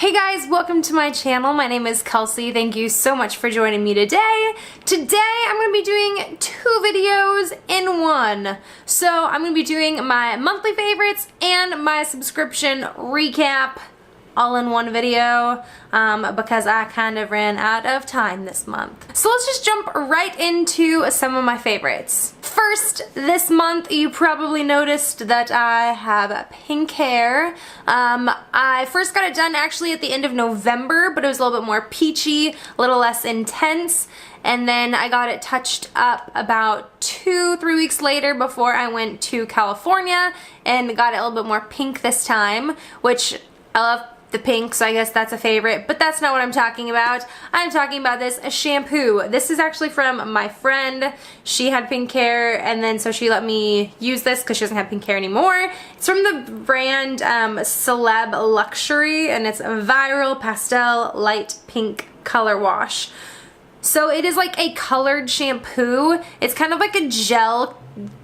Hey guys, welcome to my channel. My name is Kelsey. Thank you so much for joining me today. Today I'm going to be doing two videos in one. So I'm going to be doing my monthly favorites and my subscription recap all in one video because I kind of ran out of time this month. So let's just jump right into some of my favorites. First, this month you probably noticed that I have pink hair. I first got it done actually at the end of November, but it was a little bit more peachy, a little less intense. And then I got it touched up about 2-3 weeks later before I went to California and got it a little bit more pink this time, which I love the pink, so I guess that's a favorite, but that's not what I'm talking about. I'm talking about this shampoo. This is actually from my friend. She had pink hair, and then so she let me use this because she doesn't have pink hair anymore. It's from the brand Celeb Luxury, and it's a Viral Pastel Light Pink Color Wash. So it is like a colored shampoo. It's kind of like a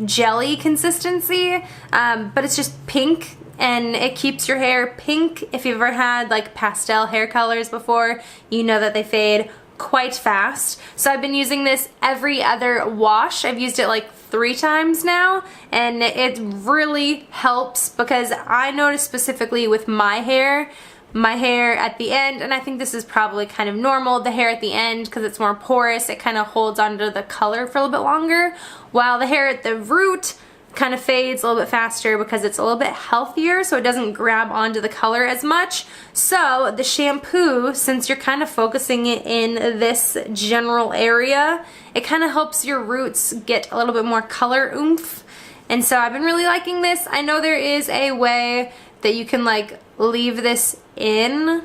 jelly consistency, but it's just pink. And it keeps your hair pink. If you've ever had like pastel hair colors before, you know that they fade quite fast. So I've been using this every other wash. I've used it like 3 times now, and it really helps because I noticed specifically with my hair at the end, and I think this is probably kind of normal, the hair at the end, because it's more porous, it kind of holds onto the color for a little bit longer, while the hair at the root kind of fades a little bit faster because it's a little bit healthier, so it doesn't grab onto the color as much. So the shampoo, since you're kind of focusing it in this general area, it kind of helps your roots get a little bit more color oomph. And so I've been really liking this. I know there is a way that you can like leave this in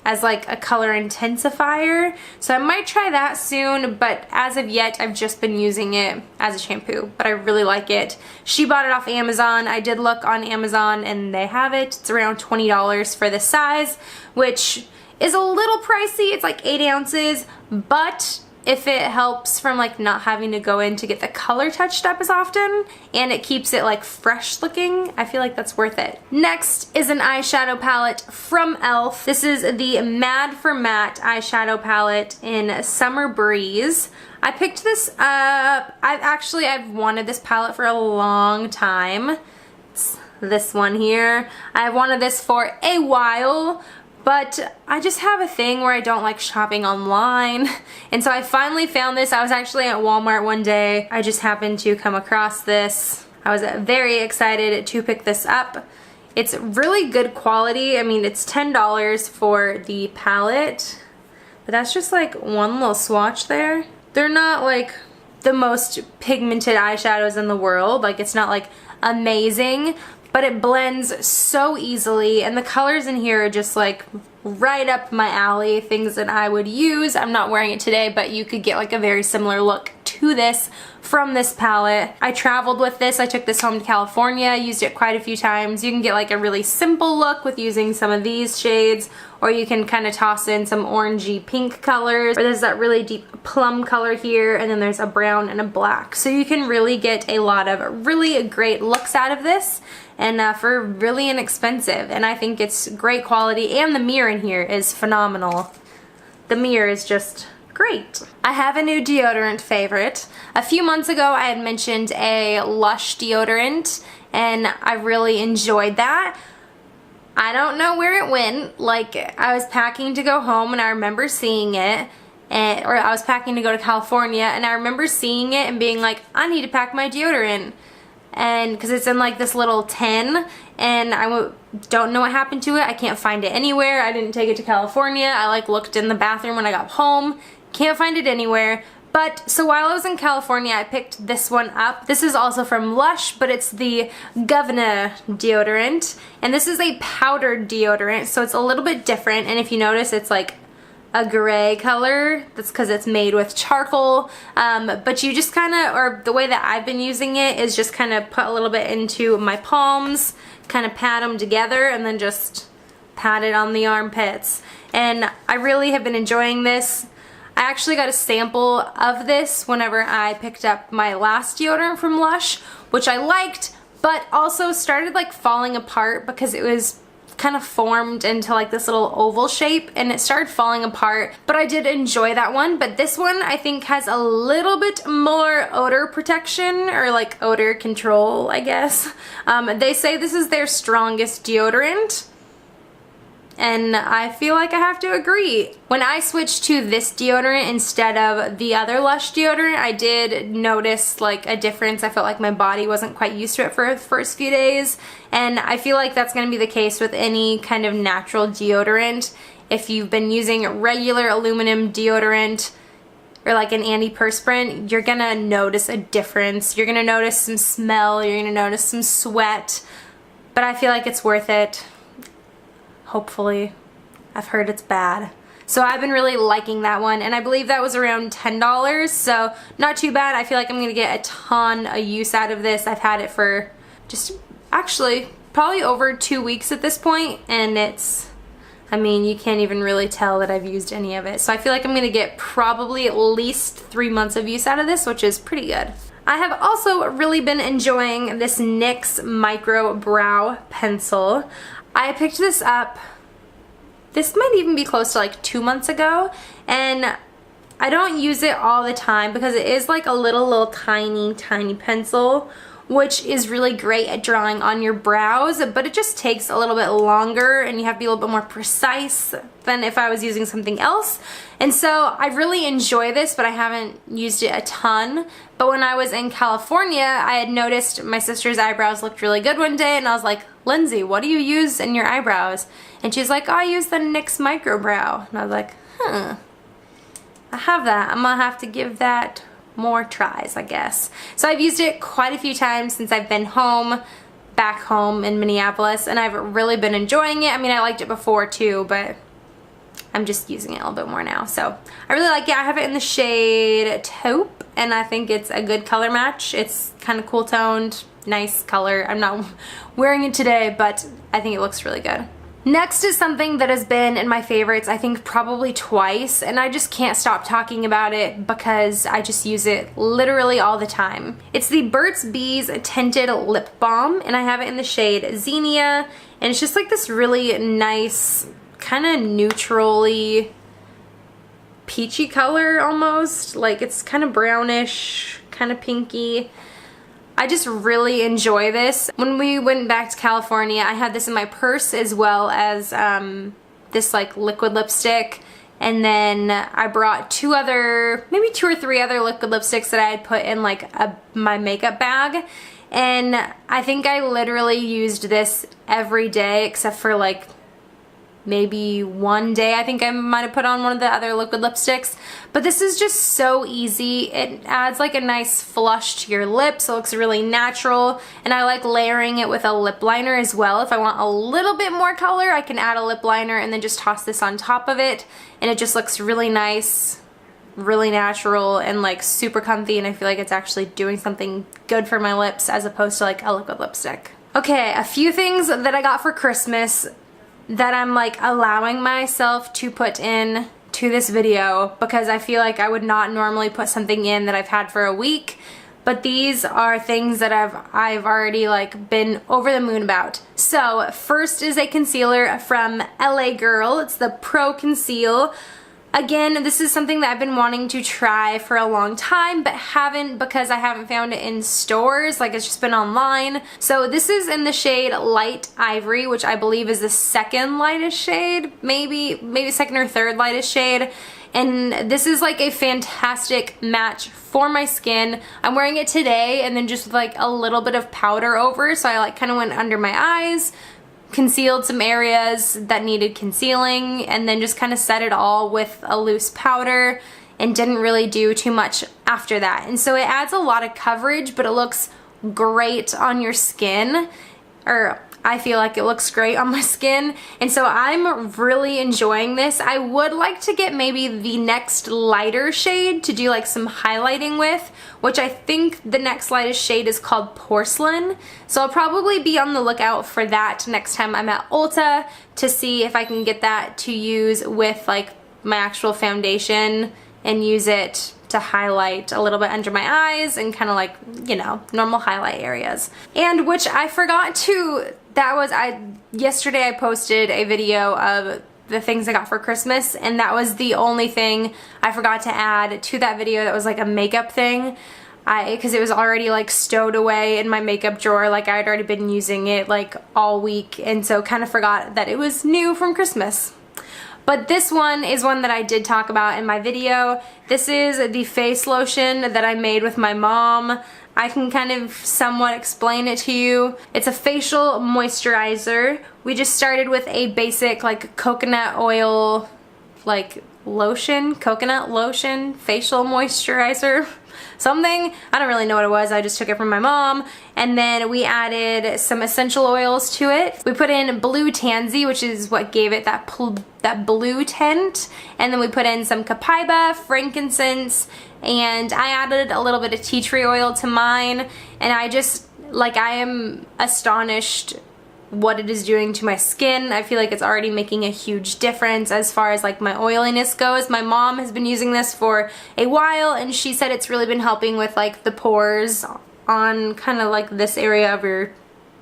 as like a color intensifier, so I might try that soon, but as of yet I've just been using it as a shampoo, but I really like it. She bought it off Amazon. I did look on Amazon and they have it. It's around $20 for this size, which is a little pricey. It's like 8 ounces, but if it helps from like not having to go in to get the color touched up as often, and it keeps it like fresh looking, I feel like that's worth it. Next is an eyeshadow palette from e.l.f. This is the Mad for Matte eyeshadow palette in Summer Breeze. I picked this up, I've wanted this palette for a long time. It's this one here. I've wanted this for a while, but I just have a thing where I don't like shopping online, and so I finally found this. I was actually at Walmart one day. I just happened to come across this. I was very excited to pick this up. It's really good quality. I mean, it's $10 for the palette, but that's just like one little swatch there. They're not like the most pigmented eyeshadows in the world. Like, it's not like amazing, but it blends so easily, and the colors in here are just like right up my alley, things that I would use. I'm not wearing it today, but you could get like a very similar look to this from this palette. I traveled with this. I took this home to California, used it quite a few times. You can get like a really simple look with using some of these shades, or you can kind of toss in some orangey pink colors, or there's that really deep plum color here, and then there's a brown and a black. So you can really get a lot of really great looks out of this, and for really inexpensive, and I think it's great quality, and the mirror in here is phenomenal. The mirror is just great. I have a new deodorant favorite. A few months ago I had mentioned a Lush deodorant, and I really enjoyed that. I don't know where it went. Like, I was packing to go home and I remember seeing it, or I was packing to go to California and I remember seeing it and being like, I need to pack my deodorant. And because it's in like this little tin, and I don't know what happened to it. I can't find it anywhere. I didn't take it to California. I like looked in the bathroom when I got home. Can't find it anywhere. But so while I was in California, I picked this one up. This is also from Lush, but it's the Governor deodorant, and this is a powdered deodorant, so it's a little bit different. And if you notice, it's like a gray color. That's because it's made with charcoal, but you just kind of, or the way that I've been using it is just kind of put a little bit into my palms, kind of pat them together, and then just pat it on the armpits. And I really have been enjoying this. I actually got a sample of this whenever I picked up my last deodorant from Lush, which I liked, but also started like falling apart because it was kind of formed into like this little oval shape and it started falling apart, but I did enjoy that one. But this one I think has a little bit more odor protection, or like odor control, I guess. They say this is their strongest deodorant, and I feel like I have to agree. When I switched to this deodorant instead of the other Lush deodorant, I did notice like a difference. I felt like my body wasn't quite used to it for the first few days, and I feel like that's going to be the case with any kind of natural deodorant. If you've been using regular aluminum deodorant or like an antiperspirant, you're gonna notice a difference. You're gonna notice some smell, you're gonna notice some sweat, but I feel like it's worth it. Hopefully. I've heard it's bad. So I've been really liking that one, and I believe that was around $10, so not too bad. I feel like I'm gonna get a ton of use out of this. I've had it for just actually probably over 2 weeks at this point, and it's, I mean, you can't even really tell that I've used any of it. So I feel like I'm gonna get probably at least 3 months of use out of this, which is pretty good. I have also really been enjoying this NYX Micro Brow Pencil. I picked this up, this might even be close to like 2 months ago, and I don't use it all the time because it is like a little tiny pencil, which is really great at drawing on your brows, but it just takes a little bit longer and you have to be a little bit more precise than if I was using something else. And so I really enjoy this, but I haven't used it a ton. But when I was in California, I had noticed my sister's eyebrows looked really good one day, and I was like, Lindsay, what do you use in your eyebrows? And she's like, oh, I use the NYX Micro Brow. And I was like, I have that. I'm gonna have to give that more tries, I guess. So I've used it quite a few times since I've been home, back home in Minneapolis, and I've really been enjoying it. I mean, I liked it before too, but I'm just using it a little bit more now. So I really like it. I have it in the shade Taupe, and I think it's a good color match. It's kind of cool toned, nice color. I'm not wearing it today, but I think it looks really good. Next is something that has been in my favorites, I think probably twice, and I just can't stop talking about it because I just use it literally all the time. It's the Burt's Bees Tinted Lip Balm, and I have it in the shade Xenia, and it's just like this really nice, kind of neutrally peachy color almost. Like it's kind of brownish, kind of pinky. I just really enjoy this. When we went back to California, I had this in my purse as well as this like liquid lipstick, and then I brought maybe two or three other liquid lipsticks that I had put in like my makeup bag, and I think I literally used this every day except for like maybe one day I think I might have put on one of the other liquid lipsticks. But this is just so easy. It adds like a nice flush to your lips. It looks really natural, and I like layering it with a lip liner as well. If I want a little bit more color, I can add a lip liner and then just toss this on top of it, and it just looks really nice, really natural, and like super comfy, and I feel like it's actually doing something good for my lips as opposed to like a liquid lipstick. Okay, a few things that I got for Christmas that I'm like allowing myself to put in to this video because I feel like I would not normally put something in that I've had for a week, but these are things that I've already like been over the moon about. So first is a concealer from LA Girl. It's the Pro Conceal. Again, this is something that I've been wanting to try for a long time, but haven't because I haven't found it in stores. Like, it's just been online. So this is in the shade Light Ivory, which I believe is the second lightest shade, maybe second or third lightest shade. And this is like a fantastic match for my skin. I'm wearing it today and then just with like a little bit of powder over, so I like kind of went under my eyes, concealed some areas that needed concealing, and then just kind of set it all with a loose powder and didn't really do too much after that. And so it adds a lot of coverage, but it looks great on your skin, or I feel like it looks great on my skin, and so I'm really enjoying this. I would like to get maybe the next lighter shade to do like some highlighting with, which I think the next lightest shade is called Porcelain. So I'll probably be on the lookout for that next time I'm at Ulta to see if I can get that to use with like my actual foundation and use it to highlight a little bit under my eyes and kind of like, you know, normal highlight areas. And which I forgot to yesterday I posted a video of the things I got for Christmas, and that was the only thing I forgot to add to that video that was like a makeup thing. Because it was already like stowed away in my makeup drawer, like I had already been using it like all week, and so kind of forgot that it was new from Christmas. But this one is one that I did talk about in my video. This is the face lotion that I made with my mom. I can kind of somewhat explain it to you. It's a facial moisturizer. We just started with a basic like coconut oil like lotion, coconut lotion, facial moisturizer, something. I don't really know what it was. I just took it from my mom. And then we added some essential oils to it. We put in blue tansy, which is what gave it that blue tint. And then we put in some copaiba, frankincense, and I added a little bit of tea tree oil to mine. And I am astonished what it is doing to my skin. I feel like it's already making a huge difference as far as like my oiliness goes. My mom has been using this for a while, and she said it's really been helping with like the pores on kind of like this area of your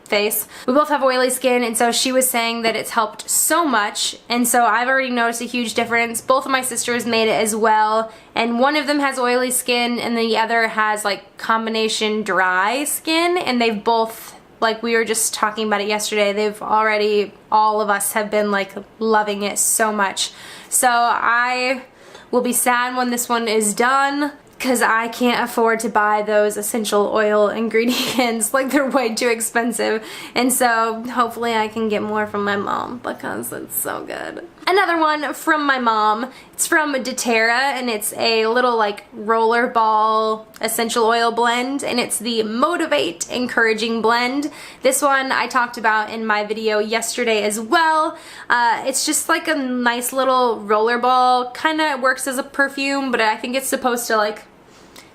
face. We both have oily skin, and so she was saying that it's helped so much, and so I've already noticed a huge difference. Both of my sisters made it as well, and one of them has oily skin and the other has like combination dry skin, and they've both, like we were just talking about it yesterday, all of us have been like loving it so much. So I will be sad when this one is done, because I can't afford to buy those essential oil ingredients. Like, they're way too expensive. And so hopefully I can get more from my mom, because it's so good. Another one from my mom, it's from doTERRA, and it's a little like roller ball essential oil blend, and it's the Motivate Encouraging Blend. This one I talked about in my video yesterday as well. It's just like a nice little roller ball, kind of works as a perfume, but I think it's supposed to like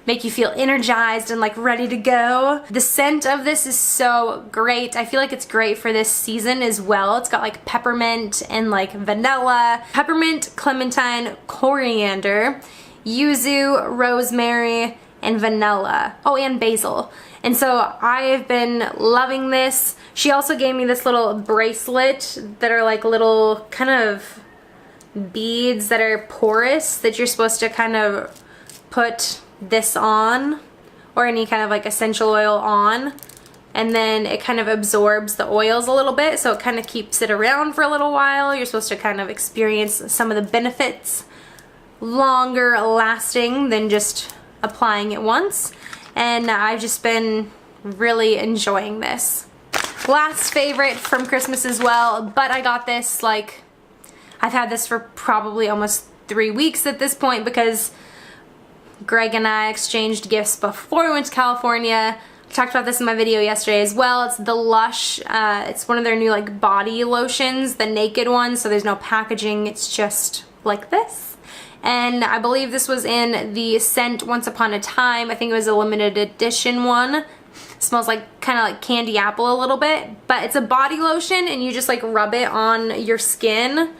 make you feel energized and like ready to go. The scent of this is so great. I feel like it's great for this season as well. It's got like peppermint and like vanilla, peppermint, clementine, coriander, yuzu, rosemary, and vanilla. Oh, and basil. And so I've been loving this. She also gave me this little bracelet that are like little kind of beads that are porous that you're supposed to kind of put this on, or any kind of like essential oil on, and then it kind of absorbs the oils a little bit, so it kind of keeps it around for a little while. You're supposed to kind of experience some of the benefits longer lasting than just applying it once, and I've just been really enjoying this. Last favorite from Christmas as well, but I got this, like, I've had this for probably almost 3 weeks at this point, because Greg and I exchanged gifts before we went to California. I talked about this in my video yesterday as well. It's the Lush, it's one of their new like body lotions, the naked one, so there's no packaging, it's just like this. And I believe this was in the scent Once Upon a Time. I think it was a limited edition one. It smells like kind of like candy apple a little bit, but it's a body lotion, and you just like rub it on your skin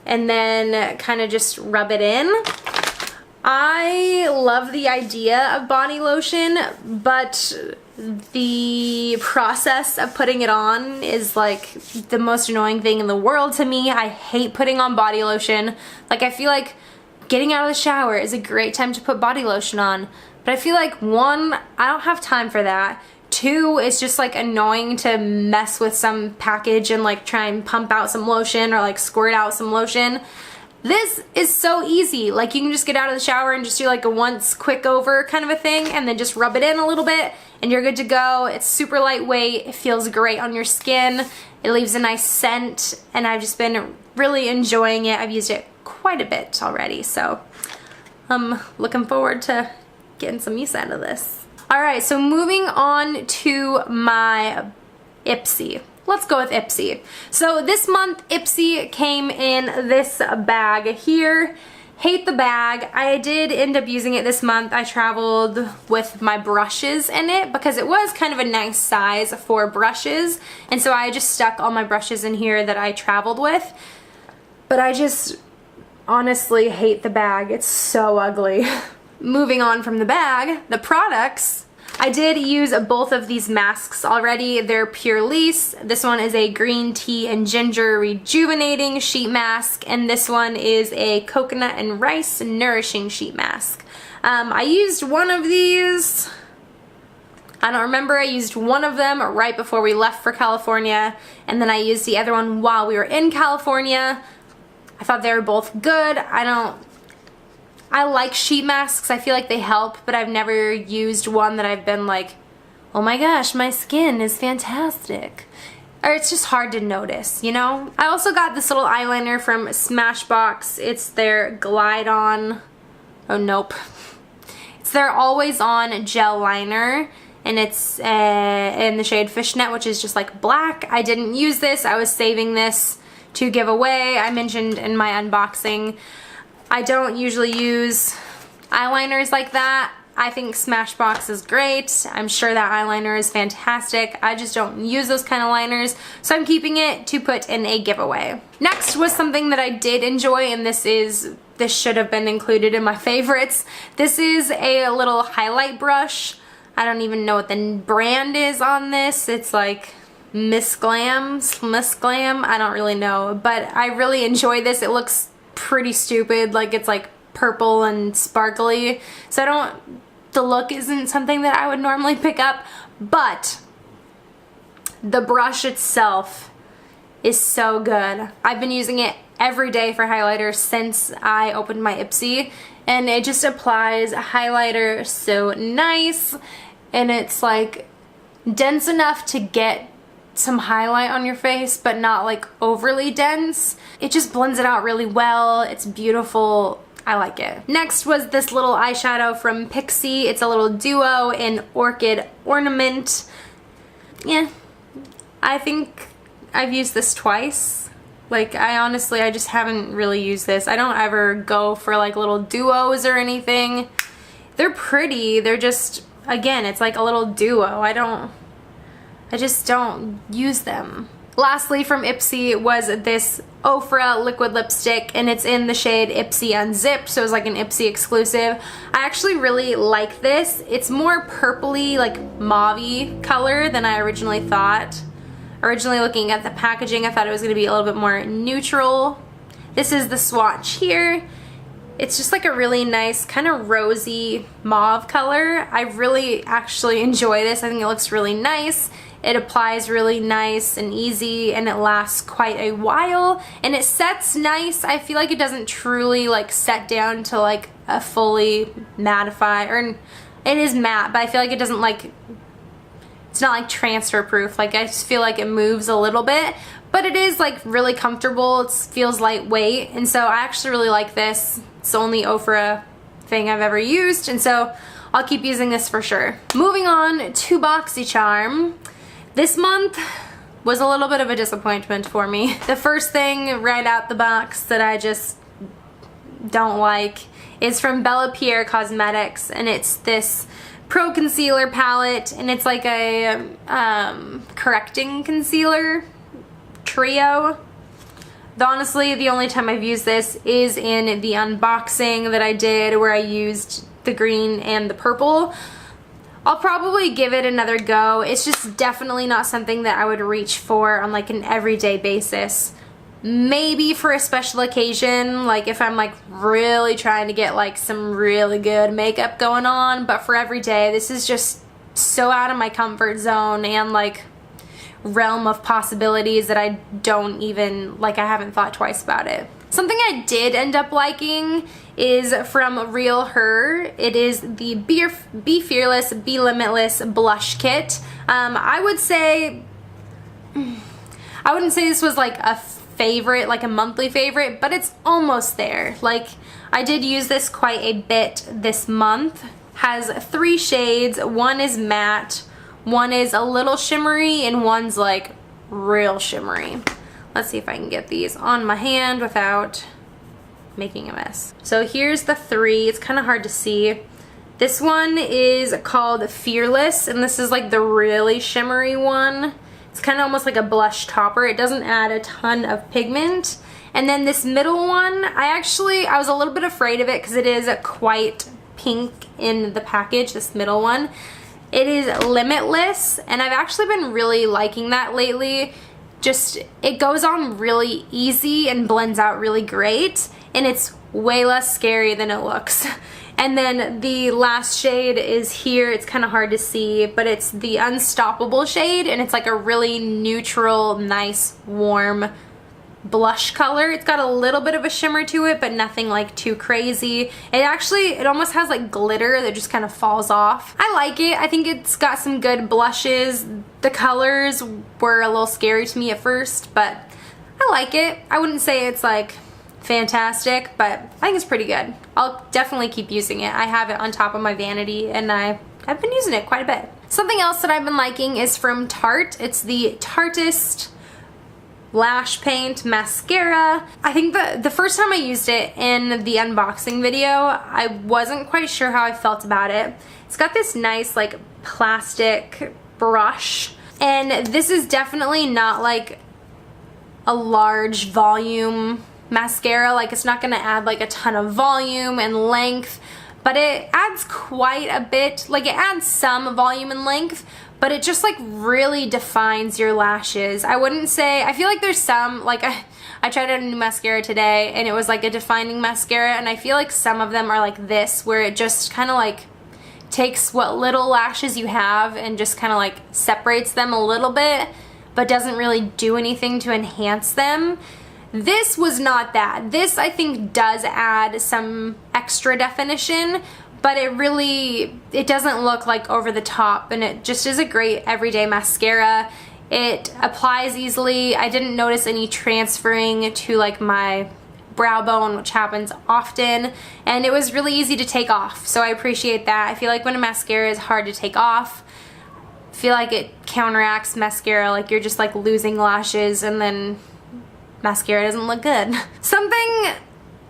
and then kind of just rub it in. I love the idea of body lotion, but the process of putting it on is like the most annoying thing in the world to me. I hate putting on body lotion. Like, I feel like getting out of the shower is a great time to put body lotion on, but I feel like, one, I don't have time for that. Two, it's just like annoying to mess with some package and like try and pump out some lotion or like squirt out some lotion. This is so easy. Like, you can just get out of the shower and just do like a once quick over kind of a thing, and then just rub it in a little bit and you're good to go. It's super lightweight. It feels great on your skin. It leaves a nice scent, and I've just been really enjoying it. I've used it quite a bit already, so I'm looking forward to getting some use out of this. Alright, so moving on to my ipsy. Let's go with ipsy. So this month, ipsy came in this bag here. Hate the bag. I did end up using it this month. I traveled with my brushes in it because it was kind of a nice size for brushes. And so I just stuck all my brushes in here that I traveled with. But I just honestly hate the bag. It's so ugly. Moving on from the bag, the products. I did use both of these masks already. They're Pure Lease. This one is a green tea and ginger rejuvenating sheet mask, and this one is a coconut and rice nourishing sheet mask. I used one of these, I don't remember, I used one of them right before we left for California, and then I used the other one while we were in California. I thought they were both good. I like sheet masks, I feel like they help, but I've never used one that I've been like, oh my gosh, my skin is fantastic. Or it's just hard to notice, you know? I also got this little eyeliner from Smashbox. It's their Glide On, oh nope. It's their Always On gel liner, and it's in the shade Fishnet, which is just like black. I didn't use this, I was saving this to give away. I mentioned in my unboxing, I don't usually use eyeliners like that. I think Smashbox is great. I'm sure that eyeliner is fantastic. I just don't use those kind of liners, so I'm keeping it to put in a giveaway. Next was something that I did enjoy, and this should have been included in my favorites. This is a little highlight brush. I don't even know what the brand is on this. It's like Miss Glam, I don't really know, but I really enjoy this. It looks pretty stupid, like it's like purple and sparkly, so the look isn't something that I would normally pick up, but the brush itself is so good. I've been using it every day for highlighter since I opened my ipsy, and it just applies highlighter so nice, and it's like dense enough to get some highlight on your face, but not like overly dense. It just blends it out really well. It's beautiful. I like it. Next was this little eyeshadow from Pixie. It's a little duo in Orchid Ornament. Yeah, I think I've used this twice. Like, I just haven't really used this. I don't ever go for like little duos or anything. They're pretty. They're just, again, it's like a little duo. I just don't use them. Lastly, from Ipsy was this Ofra liquid lipstick, and it's in the shade Ipsy Unzipped, so it's like an Ipsy exclusive. I actually really like this. It's more purpley, like mauve-y color than I originally thought. Originally looking at the packaging, I thought it was going to be a little bit more neutral. This is the swatch here. It's just like a really nice kind of rosy mauve color. I really actually enjoy this. I think it looks really nice. It applies really nice and easy, and it lasts quite a while, and it sets nice. I feel like it doesn't truly like set down to like a fully mattify, or it is matte, but I feel like it doesn't like, it's not like transfer proof. Like, I just feel like it moves a little bit, but it is like really comfortable. It feels lightweight, and so I actually really like this. It's the only Ofra thing I've ever used, and so I'll keep using this for sure. Moving on to Boxycharm. This month was a little bit of a disappointment for me. The first thing right out the box that I just don't like is from Bella Pierre Cosmetics, and it's this Pro Concealer palette, and it's like a correcting concealer trio. Honestly, the only time I've used this is in the unboxing that I did where I used the green and the purple. I'll probably give it another go. It's just definitely not something that I would reach for on like an everyday basis. Maybe for a special occasion, like if I'm like really trying to get like some really good makeup going on, but for every day, this is just so out of my comfort zone and like realm of possibilities that I don't even, like, I haven't thought twice about it. Something I did end up liking is from Real Her. It is the Be Fearless, Be Limitless blush kit. I wouldn't say this was like a favorite, like a monthly favorite, but it's almost there. Like, I did use this quite a bit this month. Has 3 shades. One is matte, one is a little shimmery, and one's like real shimmery. Let's see if I can get these on my hand without making a mess. So here's the 3. It's kind of hard to see. This one is called Fearless, and this is like the really shimmery one. It's kind of almost like a blush topper. It doesn't add a ton of pigment. And then this middle one, I was a little bit afraid of it because it is quite pink in the package, this middle one. It is Limitless, and I've actually been really liking that lately. Just, it goes on really easy and blends out really great, and it's way less scary than it looks. And then the last shade is here. It's kind of hard to see, but it's the Unstoppable shade, and it's like a really neutral, nice, warm blush color. It's got a little bit of a shimmer to it, but nothing like too crazy. It almost has like glitter that just kind of falls off. I like it. I think it's got some good blushes. The colors were a little scary to me at first, but I like it. I wouldn't say it's like fantastic, but I think it's pretty good. I'll definitely keep using it. I have it on top of my vanity, and I've been using it quite a bit. Something else that I've been liking is from Tarte. It's the Tarteist Lash Paint Mascara. I think the first time I used it in the unboxing video, I wasn't quite sure how I felt about it. It's got this nice like plastic brush, and this is definitely not like a large volume mascara. Like, it's not gonna add like a ton of volume and length, but it adds quite a bit. Like, it adds some volume and length, but it just like really defines your lashes. I wouldn't say, I feel like there's some, like I tried out a new mascara today, and it was like a defining mascara, and I feel like some of them are like this, where it just kind of like takes what little lashes you have and just kind of like separates them a little bit, but doesn't really do anything to enhance them. This was not that. This, I think, does add some extra definition, but it doesn't look like over the top, and it just is a great everyday mascara. It applies easily. I didn't notice any transferring to like my brow bone, which happens often, and it was really easy to take off, so I appreciate that. I feel like when a mascara is hard to take off, I feel like it counteracts mascara, like you're just like losing lashes, and then mascara doesn't look good. Something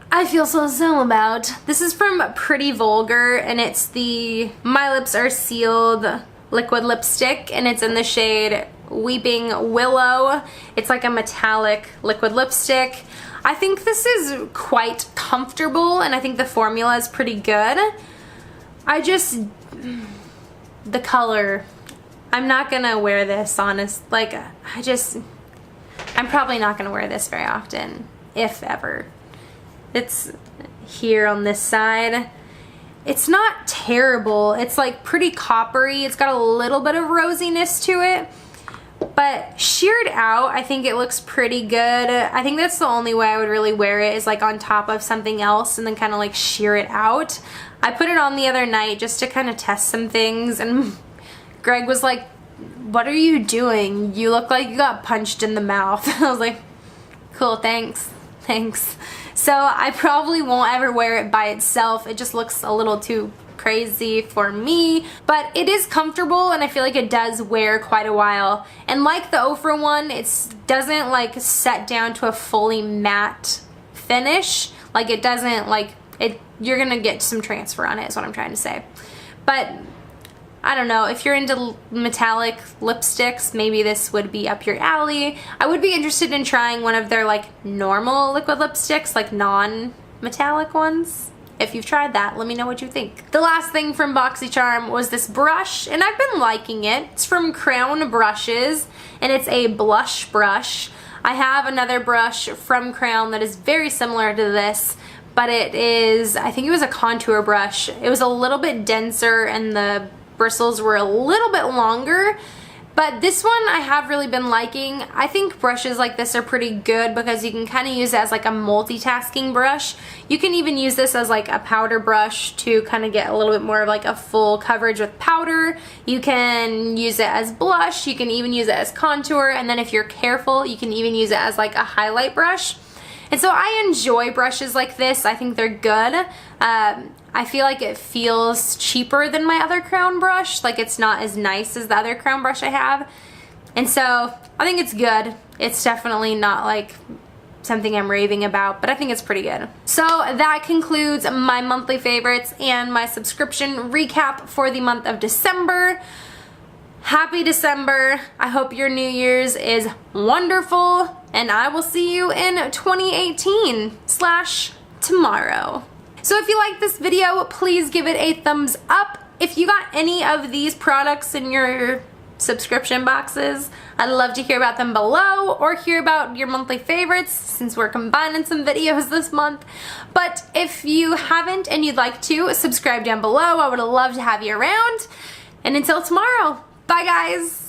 I feel so about. This is from Pretty Vulgar, and it's the My Lips Are Sealed liquid lipstick, and it's in the shade Weeping Willow. It's like a metallic liquid lipstick. I think this is quite comfortable, and I think the formula is pretty good. The color, I'm not gonna wear this, honest. Like, I'm probably not gonna wear this very often, if ever. It's here on this side. It's not terrible. It's like pretty coppery. It's got a little bit of rosiness to it, but sheared out, I think it looks pretty good. I think that's the only way I would really wear it, is like on top of something else and then kind of like shear it out. I put it on the other night just to kind of test some things, and Greg was like, "What are you doing? You look like you got punched in the mouth." I was like, "Cool, thanks." So I probably won't ever wear it by itself. It just looks a little too crazy for me, but it is comfortable, and I feel like it does wear quite a while. And like the Ofra one, it doesn't like set down to a fully matte finish. Like, it doesn't like it. You're gonna get some transfer on it, is what I'm trying to say. But I don't know, if you're into metallic lipsticks, maybe this would be up your alley. I would be interested in trying one of their like normal liquid lipsticks, like non-metallic ones. If you've tried that, let me know what you think. The last thing from Boxycharm was this brush, and I've been liking it. It's from Crown Brushes, and it's a blush brush. I have another brush from Crown that is very similar to this, but it is, I think it was a contour brush. It was a little bit denser, and the bristles were a little bit longer, but this one I have really been liking. I think brushes like this are pretty good because you can kind of use it as like a multitasking brush. You can even use this as like a powder brush to kind of get a little bit more of like a full coverage with powder. You can use it as blush, you can even use it as contour, and then if you're careful, you can even use it as like a highlight brush. And so I enjoy brushes like this. I think they're good. I feel like it feels cheaper than my other Crown brush. Like, it's not as nice as the other Crown brush I have. And so I think it's good. It's definitely not like something I'm raving about, but I think it's pretty good. So that concludes my monthly favorites and my subscription recap for the month of December. Happy December. I hope your New Year's is wonderful, and I will see you in 2018/tomorrow. So if you like this video, please give it a thumbs up. if you got any of these products in your subscription boxes, I'd love to hear about them below, or hear about your monthly favorites since we're combining some videos this month. But if you haven't and you'd like to, subscribe down below. I would love to have you around. And until tomorrow, bye guys!